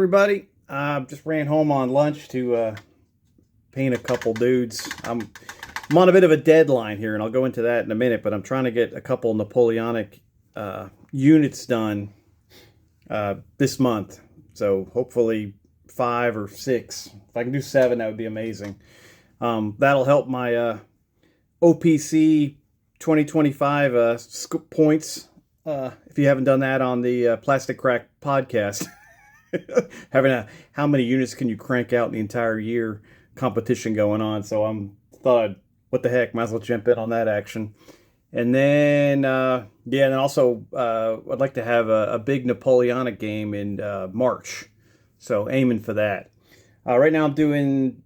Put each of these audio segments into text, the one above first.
everybody. Just ran home on lunch to paint a couple dudes. I'm on a bit of a deadline here, and I'll go into that in a minute, but I'm trying to get a couple Napoleonic units done this month. So hopefully 5 or 6. If I can do 7, that would be amazing. That'll help my OPC 2025 points. If you haven't done that on the Plastic Crack podcast. How many units can you crank out in the entire year competition going on? So what the heck, might as well jump in on that action. And then and also I'd like to have a big Napoleonic game in March, so aiming for that. Right now I'm doing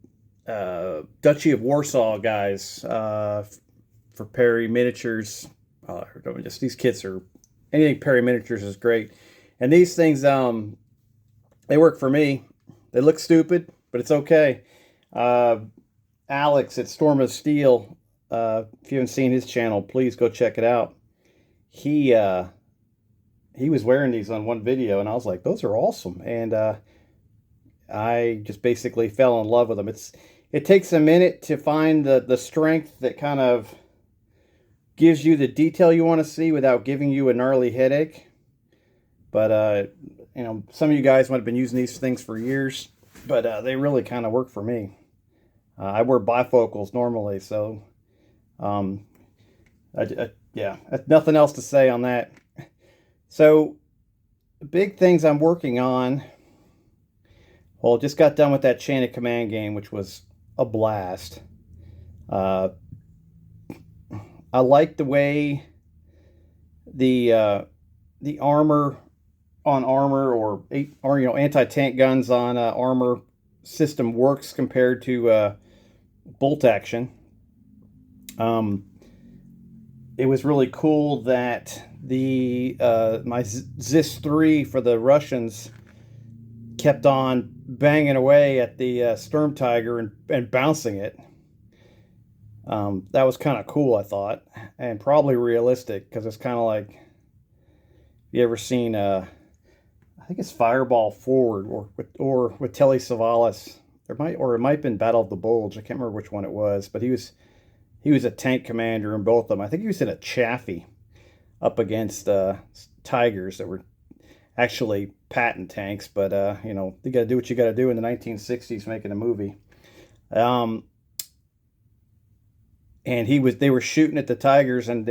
Duchy of Warsaw guys for Perry Miniatures. Just these kits are anything Perry Miniatures is great, and these things they work for me. They look stupid, but it's okay. Alex at Storm of Steel, if you haven't seen his channel, please go check it out. He was wearing these on one video, and I was like, those are awesome. And I just basically fell in love with them. It takes a minute to find the strength that kind of gives you the detail you want to see without giving you a gnarly headache. But some of you guys might have been using these things for years, but they really kind of work for me. I wear bifocals normally, so nothing else to say on that. So the big things I'm working on. Well, just got done with that Chain of Command game, which was a blast. I like the way the armor on armor or anti-tank guns on armor system works compared to bolt action. It was really cool that my Zis 3 for the Russians kept on banging away at the Sturm Tiger and bouncing it. That was kind of cool, I thought, and probably realistic, because it's kind of like, you ever seen I think it's Fireball Forward or with Telly Savalas. It might have been Battle of the Bulge. I can't remember which one it was, but he was a tank commander in both of them. I think he was in a Chaffee up against Tigers that were actually patent tanks, but you got to do what you got to do in the 1960s making a movie. And they were shooting at the Tigers, and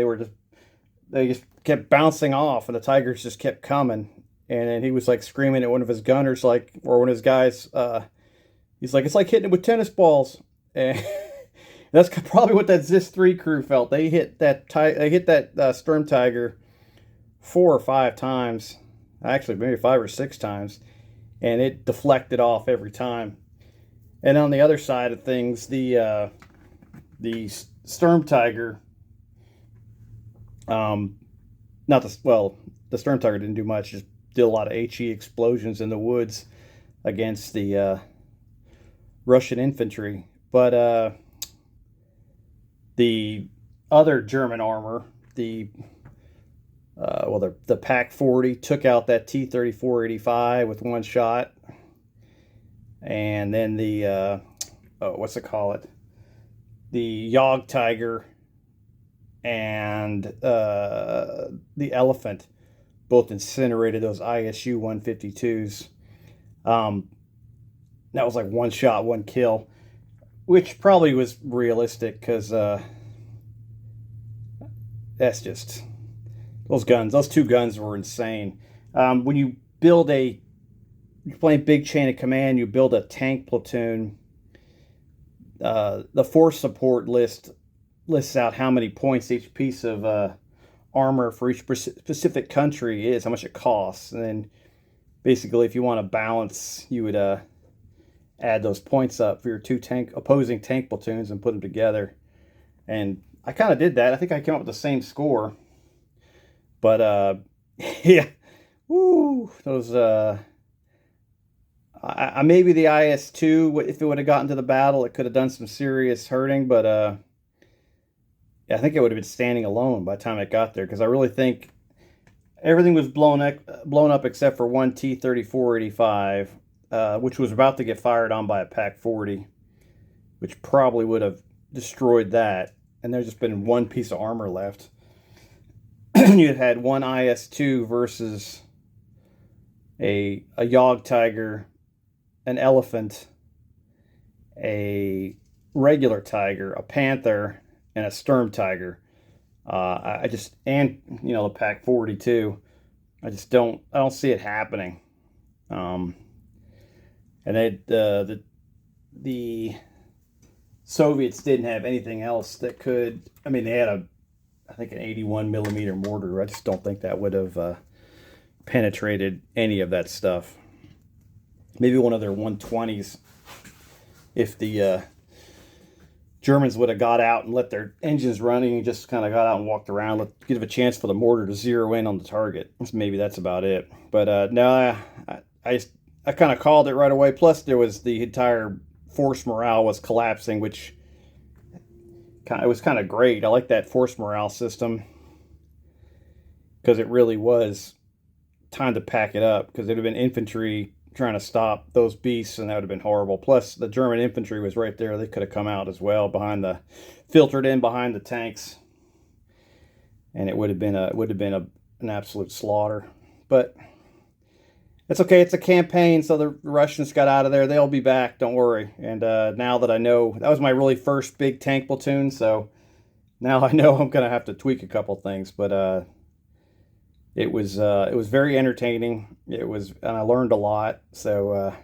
they just kept bouncing off, and the Tigers just kept coming. And then he was like screaming at one of his gunners, or one of his guys. He's like, it's like hitting it with tennis balls. And that's probably what that Zis 3 crew felt. They hit that Sturm Tiger 4 or 5 times, actually maybe 5 or 6 times, and it deflected off every time. And on the other side of things, the Sturm Tiger, the Sturm Tiger didn't do much, just did a lot of HE explosions in the woods against the Russian infantry. But the other German armor, the Pak 40, took out that T-34-85 with one shot. And then the the Jagd Tiger and the Elephant both incinerated those ISU 152s. That was like one shot, one kill, which probably was realistic, because that's just, those 2 guns were insane. When you're playing big Chain of Command, you build a tank platoon. The force support lists out how many points each piece of armor for each specific country is, how much it costs, and then basically, if you want to balance, you would add those points up for your 2 opposing tank platoons and put them together. And I kind of did that. I think I came up with the same score, but yeah, those maybe the IS-2, if it would have gotten to the battle, it could have done some serious hurting, but I think it would have been standing alone by the time it got there, because I really think everything was blown up except for one T-34-85, which was about to get fired on by a Pak 40, which probably would have destroyed that. And there's just been one piece of armor left. You had one IS-2 versus a Yog Tiger, an Elephant, a regular Tiger, a Panther, and a Sturm Tiger. And the Pak 40 too. I don't see it happening. And the Soviets didn't have anything else that could. I mean, they had I think an 81 millimeter mortar. I just don't think that would have penetrated any of that stuff. Maybe one of their 120s, if the Germans would have got out and let their engines running and just kind of got out and walked around, give a chance for the mortar to zero in on the target. Maybe that's about it. But no, I kind of called it right away. Plus, there was the entire force morale was collapsing, which it was kind of great. I like that force morale system because it really was time to pack it up, because it would have been infantry trying to stop those beasts, and that would have been horrible. Plus, the German infantry was right there. They could have come out as well filtered in behind the tanks, and it would have been an absolute slaughter. But it's okay. It's a campaign, so the Russians got out of there. They'll be back. Don't worry. And now that I know, that was my really first big tank platoon, so now I know I'm going to have to tweak a couple things. But it was very entertaining. And I learned a lot. So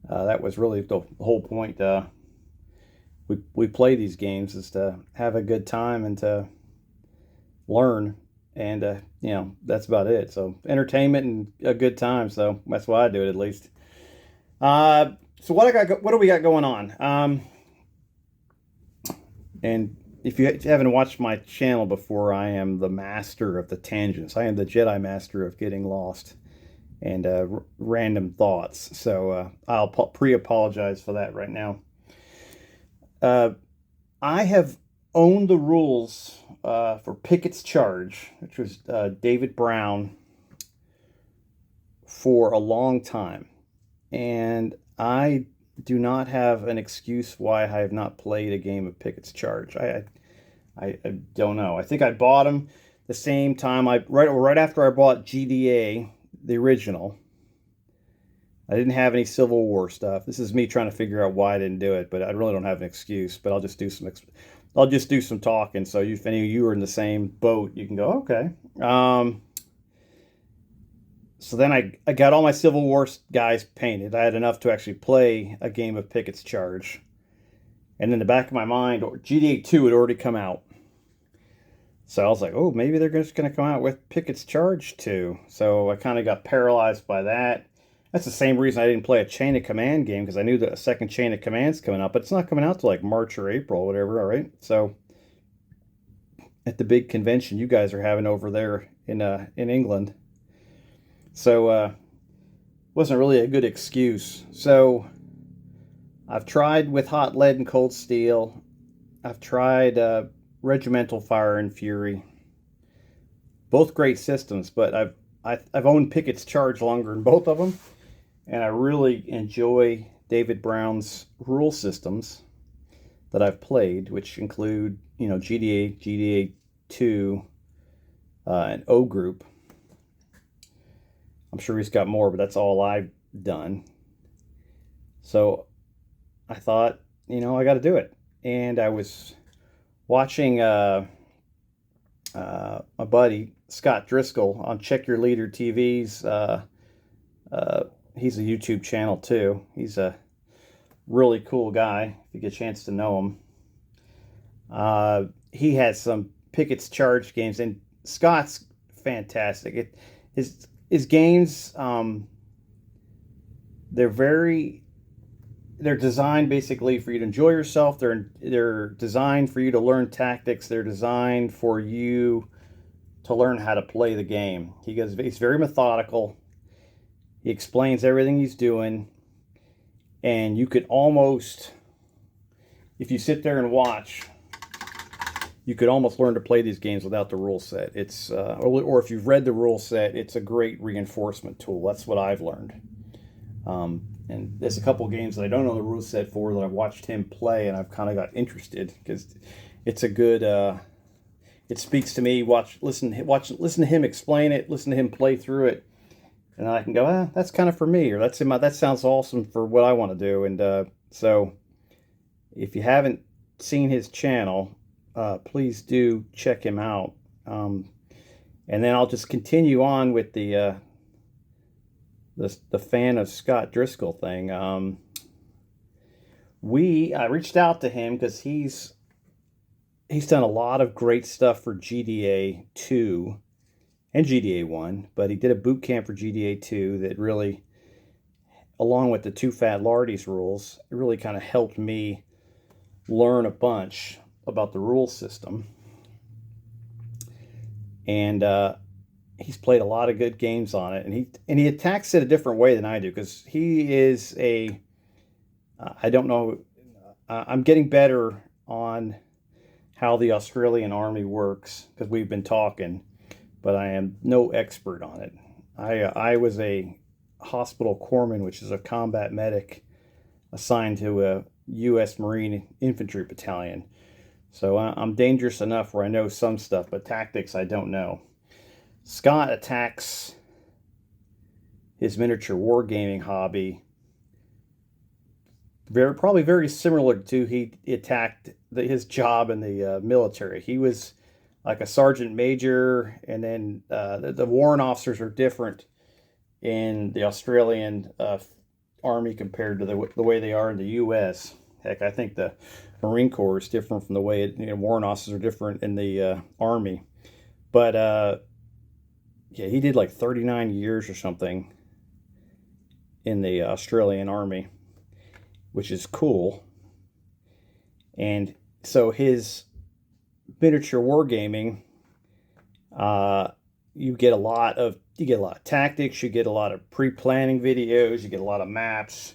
that was really the whole point. We play these games is to have a good time and to learn. And, that's about it. So entertainment and a good time. So that's why I do it, at least. So what do we got going on? And if you haven't watched my channel before, I am the master of the tangents. I am the Jedi master of getting lost and random thoughts. So I'll pre-apologize for that right now. I have owned the rules for Pickett's Charge, which was David Brown, for a long time. And I do not have an excuse why I have not played a game of Pickett's Charge. I don't know. I think I bought them the same time right after I bought GDA, the original. I didn't have any Civil War stuff. This is me trying to figure out why I didn't do it, but I really don't have an excuse. But I'll just do some talking. So if any of you are in the same boat, you can go, okay. So then I got all my Civil War guys painted. I had enough to actually play a game of Pickett's Charge. And in the back of my mind, GDA 2 had already come out. So I was like, oh, maybe they're just going to come out with Pickett's Charge 2. So I kind of got paralyzed by that. That's the same reason I didn't play a Chain of Command game, because I knew that a second Chain of Command's coming out, but it's not coming out till like March or April or whatever, all right? So at the big convention you guys are having over there in England. So wasn't really a good excuse. So I've tried with Hot Lead and Cold Steel. I've tried Regimental Fire and Fury. Both great systems, but I've owned Pickett's Charge longer than both of them, and I really enjoy David Brown's rule systems that I've played, which include GDA, GDA 2, and O Group. I'm sure he's got more, but that's all I've done. So I thought, I got to do it. And I was watching my buddy Scott Driscoll on Check Your Leader TV's. He's a YouTube channel too. He's a really cool guy if you get a chance to know him. He has some Pickett's Charge games, and Scott's fantastic. His games, they're designed basically for you to enjoy yourself. They're designed for you to learn tactics. They're designed for you to learn how to play the game. He's very methodical. He explains everything he's doing, and you could almost, if you sit there and watch, you could almost learn to play these games without the rule set. It's or if you've read the rule set, it's a great reinforcement tool. That's what I've learned. And there's a couple games that I don't know the rule set for that I've watched him play, and I've kind of got interested because it's a good. It speaks to me. Listen to him explain it. Listen to him play through it, and I can go, that's kind of for me, or that sounds awesome for what I want to do. And so, if you haven't seen his channel, please do check him out. And then I'll just continue on with the fan of Scott Driscoll thing. I reached out to him because he's done a lot of great stuff for GDA 2 and GDA 1, but he did a boot camp for GDA 2 that really, along with the Too Fat Lardies rules, it really kind of helped me learn a bunch about the rule system. And he's played a lot of good games on it, and he attacks it a different way than I do, because he is I don't know, I'm getting better on how the Australian Army works because we've been talking, but I am no expert on it. I was a hospital corpsman, which is a combat medic assigned to a U.S. Marine Infantry Battalion. So I'm dangerous enough where I know some stuff, but tactics I don't know. Scott attacks his miniature wargaming hobby probably very similar to he attacked his job in the military. He was like a sergeant major, and then the warrant officers are different in the Australian Army compared to the way they are in the U.S. Heck, I think the Marine Corps is different from the way warrant officers are different in the Army. But yeah, he did like 39 years or something in the Australian Army, which is cool. And so his miniature wargaming, you get a lot of tactics, you get a lot of pre-planning videos, you get a lot of maps,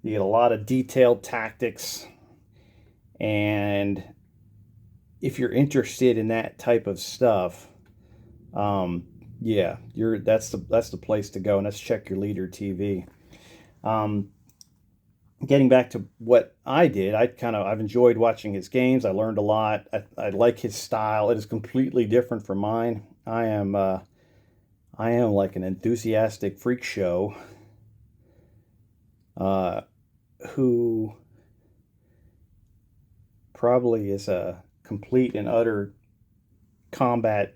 you get a lot of detailed tactics. And if you're interested in that type of stuff, yeah, that's the place to go, and that's Check Your Leader TV. Getting back to what I did, I've enjoyed watching his games. I learned a lot. I like his style. It is completely different from mine. I am like an enthusiastic freak show who probably is a complete and utter combat,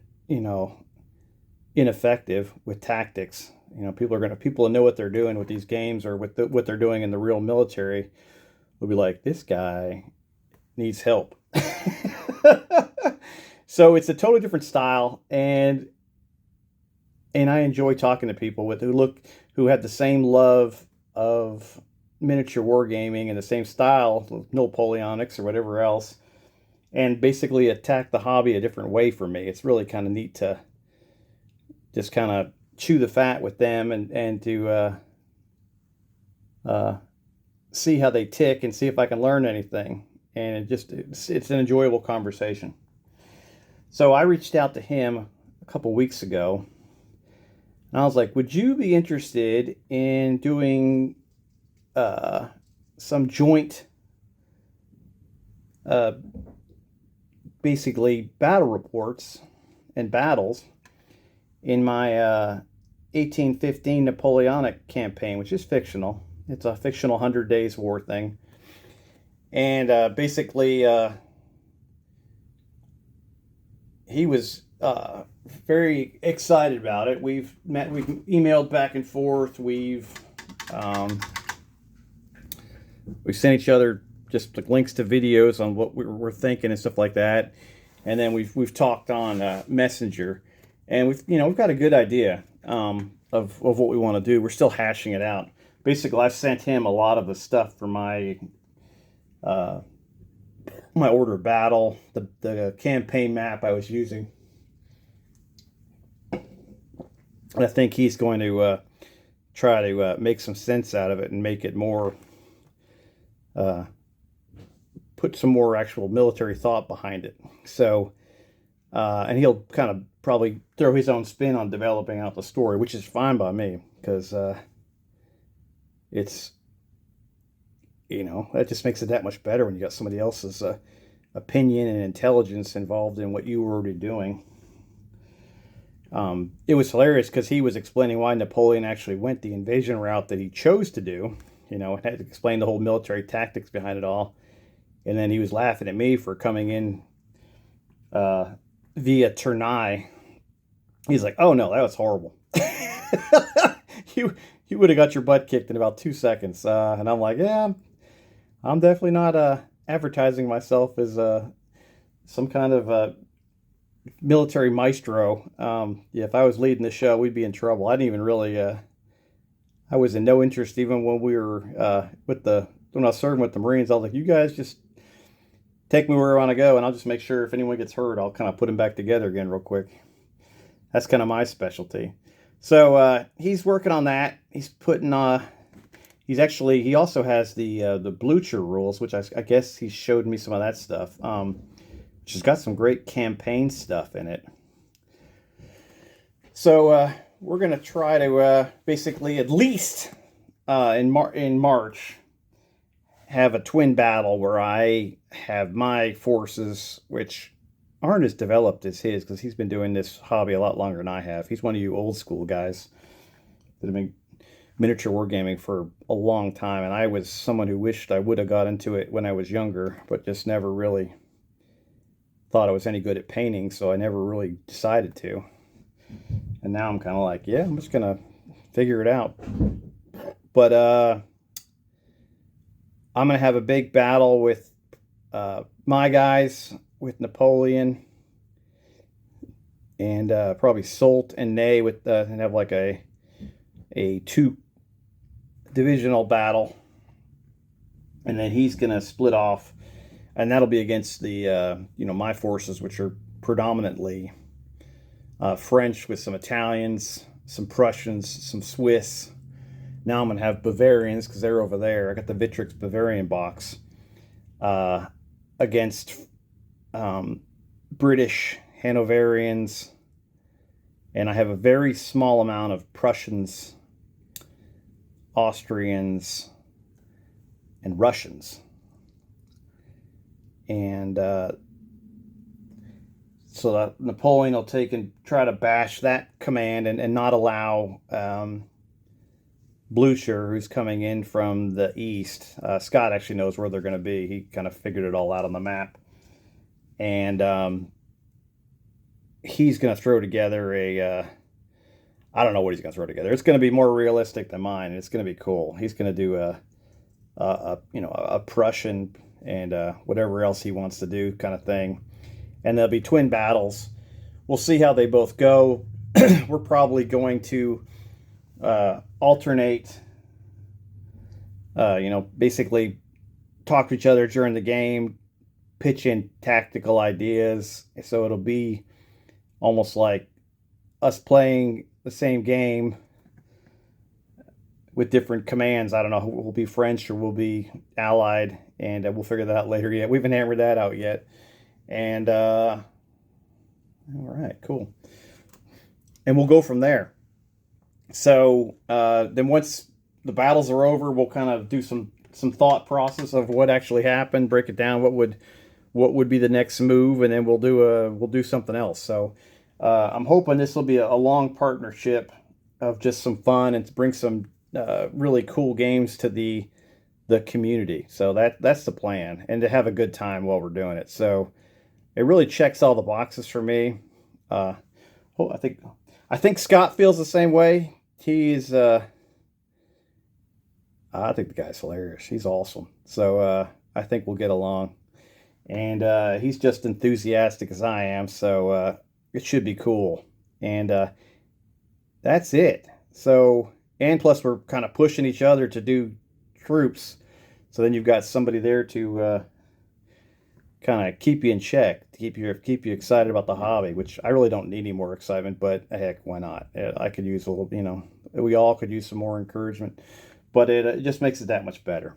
ineffective with tactics. People know what they're doing with these games, or with what they're doing in the real military, will be like, this guy needs help. So it's a totally different style, and I enjoy talking to people who have the same love of miniature wargaming and the same style, Napoleonics or whatever else, and basically attack the hobby a different way for me. It's really kind of neat to just kind of chew the fat with them and to see how they tick and see if I can learn anything. And it's an enjoyable conversation. So I reached out to him a couple weeks ago, and I was like, would you be interested in doing some joint basically battle reports and battles in my 1815 Napoleonic campaign, which is fictional. It's a fictional 100 Days War thing. And basically, he was very excited about it. We've emailed back and forth. We've sent each other just like links to videos on what we're thinking and stuff like that. And then we've talked on Messenger, and we've got a good idea of what we want to do. We're still hashing it out. Basically, I've sent him a lot of the stuff for my order of battle, the campaign map I was using. And I think he's going to try to make some sense out of it and make it more, put some more actual military thought behind it. So, and he'll kind of probably throw his own spin on developing out the story, which is fine by me, because it's, that just makes it that much better when you got somebody else's opinion and intelligence involved in what you were already doing. It was hilarious because he was explaining why Napoleon actually went the invasion route that he chose to do, and had to explain the whole military tactics behind it all. And then he was laughing at me for coming in via Tournai. He's like, "Oh no, that was horrible. you would have got your butt kicked in about 2 seconds." And I'm like, "Yeah, I'm definitely not advertising myself as some kind of military maestro. Yeah, if I was leading the show, we'd be in trouble. I didn't even really. I was in no interest even when we were when I was serving with the Marines. I was like, you guys just take me where I want to go, and I'll just make sure if anyone gets hurt, I'll kind of put them back together again real quick. That's kind of my specialty. So he's working on that. He's putting. He also has the Blucher rules, which I guess he showed me some of that stuff. Which has got some great campaign stuff in it. So we're going to try to basically at least in March have a twin battle where I have my forces, which aren't as developed as his because he's been doing this hobby a lot longer than I have. He's one of you old school guys that have been miniature wargaming for a long time, and I was someone who wished I would have got into it when I was younger, but just never really thought I was any good at painting, so I never really decided to. And now I'm kind of like, yeah, I'm just gonna figure it out. But I'm gonna have a big battle with my guys, with Napoleon, and probably Soult and Ney and have like a 2 divisional battle, and then he's gonna split off. And that'll be against the, my forces, which are predominantly French with some Italians, some Prussians, some Swiss. Now I'm going to have Bavarians because they're over there. I got the Victrix Bavarian box against British Hanoverians. And I have a very small amount of Prussians, Austrians, and Russians. And so that Napoleon will take and try to bash that command and not allow Blucher, who's coming in from the east. Scott actually knows where they're going to be. He kind of figured it all out on the map. And he's going to throw together I don't know what he's going to throw together. It's going to be more realistic than mine, and it's going to be cool. He's going to do a Prussian and whatever else he wants to do kind of thing. And there'll be twin battles. We'll see how they both go. We're probably going to alternate, basically talk to each other during the game, pitch in tactical ideas. So it'll be almost like us playing the same game with different commands. I don't know who will be French or will be Allied, and we'll figure that out later yet. We haven't hammered that out yet. And all right, cool. And we'll go from there. So then once the battles are over, we'll kind of do some thought process of what actually happened, break it down, what would be the next move, and then we'll do something else. So I'm hoping this will be a long partnership of just some fun and to bring some really cool games to the community. So that's the plan, and to have a good time while we're doing it. So it really checks all the boxes for me. I think Scott feels the same way. He's I think the guy's hilarious. He's awesome. So I think we'll get along, and he's just enthusiastic as I am. So it should be cool. And that's it. So, and plus we're kind of pushing each other to do troops. So then you've got somebody there to kind of keep you in check, to keep you excited about the hobby, which I really don't need any more excitement, but heck, why not? I could use a little, we all could use some more encouragement, but it just makes it that much better.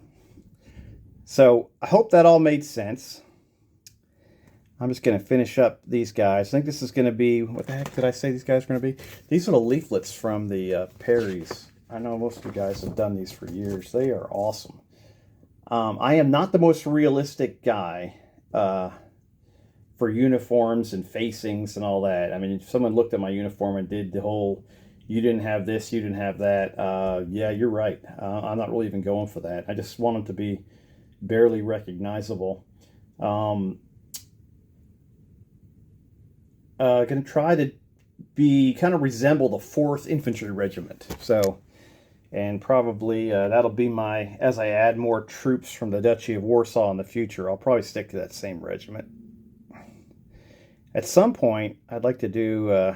So I hope that all made sense. I'm just going to finish up these guys. I think this is going to be, what the heck did I say these guys are going to be? These are the leaflets from the Perry's I know most of you guys have done these for years. They are awesome. I am not the most realistic guy for uniforms and facings and all that. I mean, if someone looked at my uniform and did the whole, you didn't have this, you didn't have that, yeah, you're right. I'm not really even going for that. I just want them to be barely recognizable. Going to try to be kind of resemble the 4th Infantry Regiment. So, and probably that'll be my, as I add more troops from the Duchy of Warsaw in the future, I'll probably stick to that same regiment. At some point, I'd like to do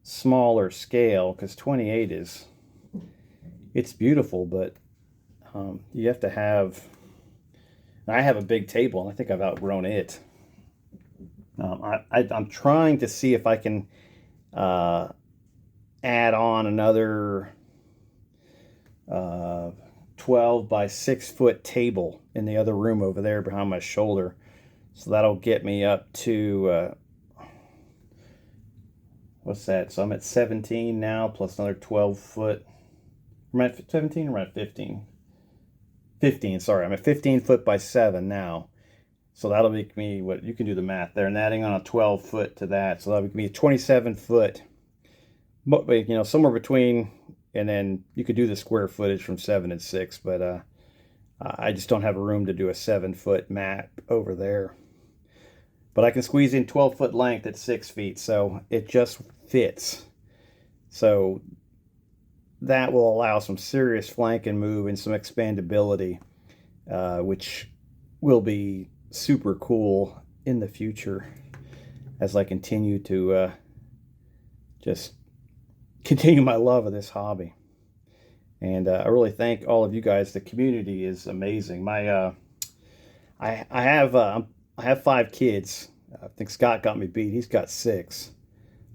smaller scale, because 28 is, it's beautiful, but you have to have, I have a big table, and I think I've outgrown it. I'm trying to see if I can add on another 12 by 6 foot table in the other room over there behind my shoulder. So that'll get me up to, what's that? So I'm at 17 now, plus another 12 foot. I'm at 17 or I'm at 15? 15, sorry. I'm at 15 foot by 7 now. So that'll make me, what, you can do the math there, and adding on a 12 foot to that. So that'll make me a 27 foot, but, you know, somewhere between, and then you could do the square footage from 7 and 6, but I just don't have a room to do a 7 foot mat over there. But I can squeeze in 12 foot length at 6 feet, so it just fits. So that will allow some serious flank and move and some expandability, which will be super cool in the future as I continue to just continue my love of this hobby. And I really thank all of you guys. The community is amazing. My I have 5 kids. I think Scott got me beat. He's got 6.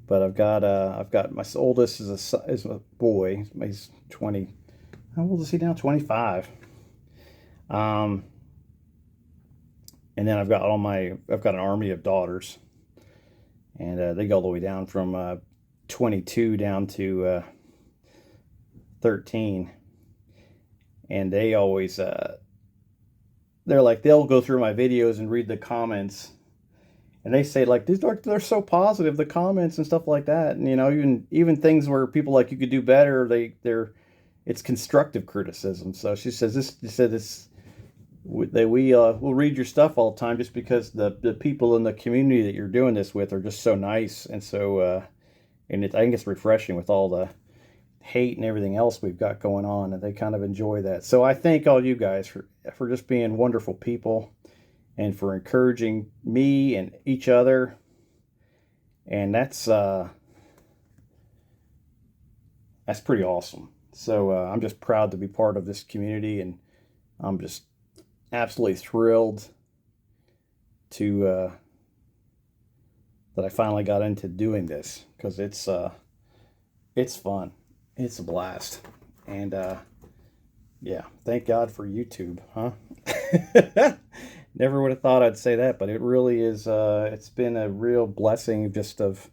But I've got my oldest is a boy. He's 20. How old is he now? 25. And then I've got an army of daughters, and they go all the way down from 22 down to 13. And they always they're like, they'll go through my videos and read the comments, and they say, like, they're so positive, the comments and stuff like that. And, you know, even things where people like, you could do better, it's constructive criticism. So she said we'll read your stuff all the time, just because the people in the community that you're doing this with are just so nice. And so and I think it's refreshing with all the hate and everything else we've got going on, and they kind of enjoy that. So I thank all you guys for just being wonderful people, and for encouraging me and each other. And that's pretty awesome. So I'm just proud to be part of this community, and I'm just absolutely thrilled to that I finally got into doing this, because it's fun. It's a blast. And yeah, thank God for YouTube, huh? Never would have thought I'd say that, but it really is. It's been a real blessing, just of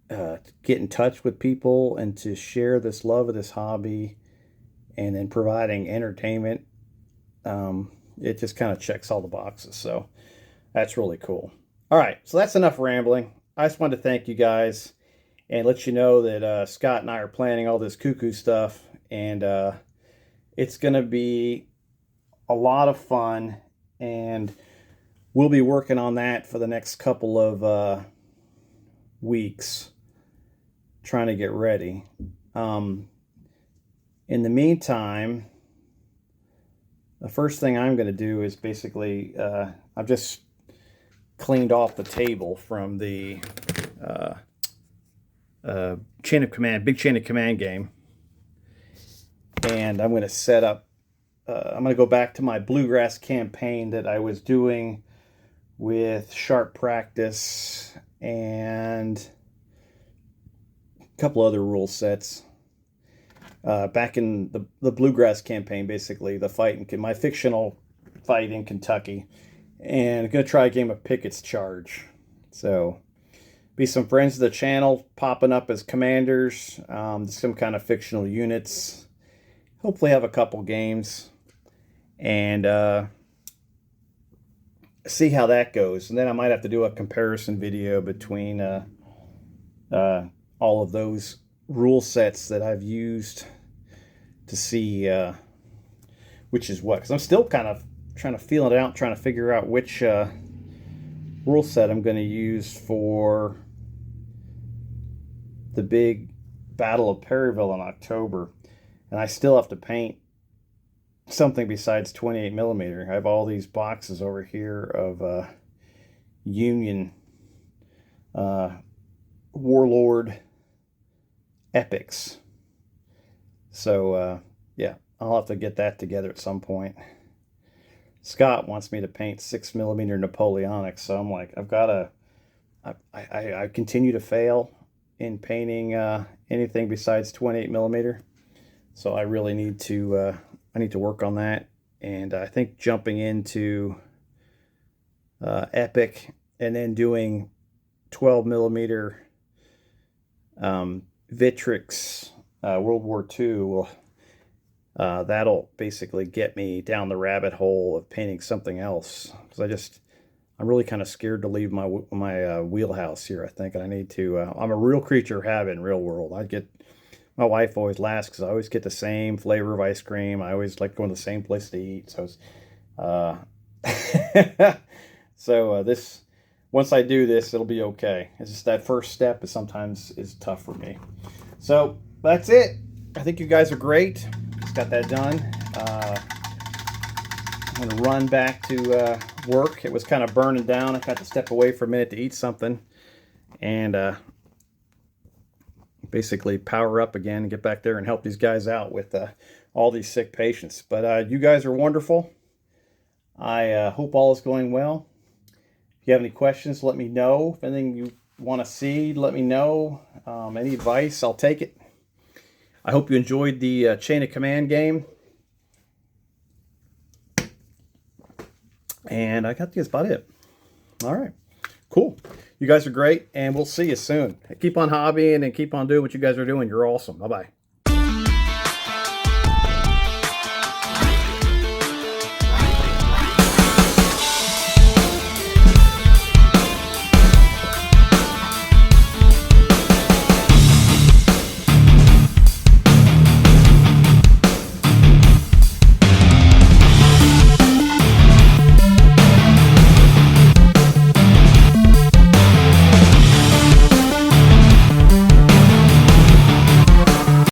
get in touch with people and to share this love of this hobby, and then providing entertainment. It just kind of checks all the boxes. So that's really cool. All right, so that's enough rambling. I just wanted to thank you guys and let you know that Scott and I are planning all this cuckoo stuff, and it's going to be a lot of fun, and we'll be working on that for the next couple of weeks, trying to get ready. In the meantime, the first thing I'm going to do is basically, I've just cleaned off the table from the Chain of Command, big Chain of Command game, and I'm going to set up, I'm going to go back to my Bluegrass campaign that I was doing with Sharp Practice and a couple other rule sets. Back in the Bluegrass campaign, basically, the fight in my fictional fight in Kentucky. And I'm going to try a game of Pickett's Charge. So be some friends of the channel popping up as commanders, some kind of fictional units. Hopefully have a couple games, and see how that goes. And then I might have to do a comparison video between all of those rule sets that I've used to see which is what. Because I'm still kind of trying to feel it out, trying to figure out which rule set I'm going to use for the big Battle of Perryville in October. And I still have to paint something besides 28 millimeter. I have all these boxes over here of Union Warlord epics. So yeah, I'll have to get that together at some point. Scott wants me to paint 6 millimeter Napoleonic, so I'm like, I've got to. I continue to fail in painting anything besides 28 millimeter, so I really need to. I need to work on that, and I think jumping into epic and then doing 12 millimeter Victrix World War II will. That'll basically get me down the rabbit hole of painting something else, because I'm really kind of scared to leave my wheelhouse here, I think, and I need to. I'm a real creature of habit in real world. My wife always laughs because I always get the same flavor of ice cream. I always like going to the same place to eat. So, this once I do this, it'll be okay. It's just that first step sometimes is tough for me. So that's it. I think you guys are great. Just got that done. I'm going to run back to work. It was kind of burning down. I had to step away for a minute to eat something and basically power up again and get back there and help these guys out with all these sick patients. But you guys are wonderful. I hope all is going well. If you have any questions, let me know. If anything you want to see, let me know. Any advice, I'll take it. I hope you enjoyed the Chain of Command game. And I got that's about it. All right. Cool. You guys are great, and we'll see you soon. Keep on hobbying and keep on doing what you guys are doing. You're awesome. Bye-bye.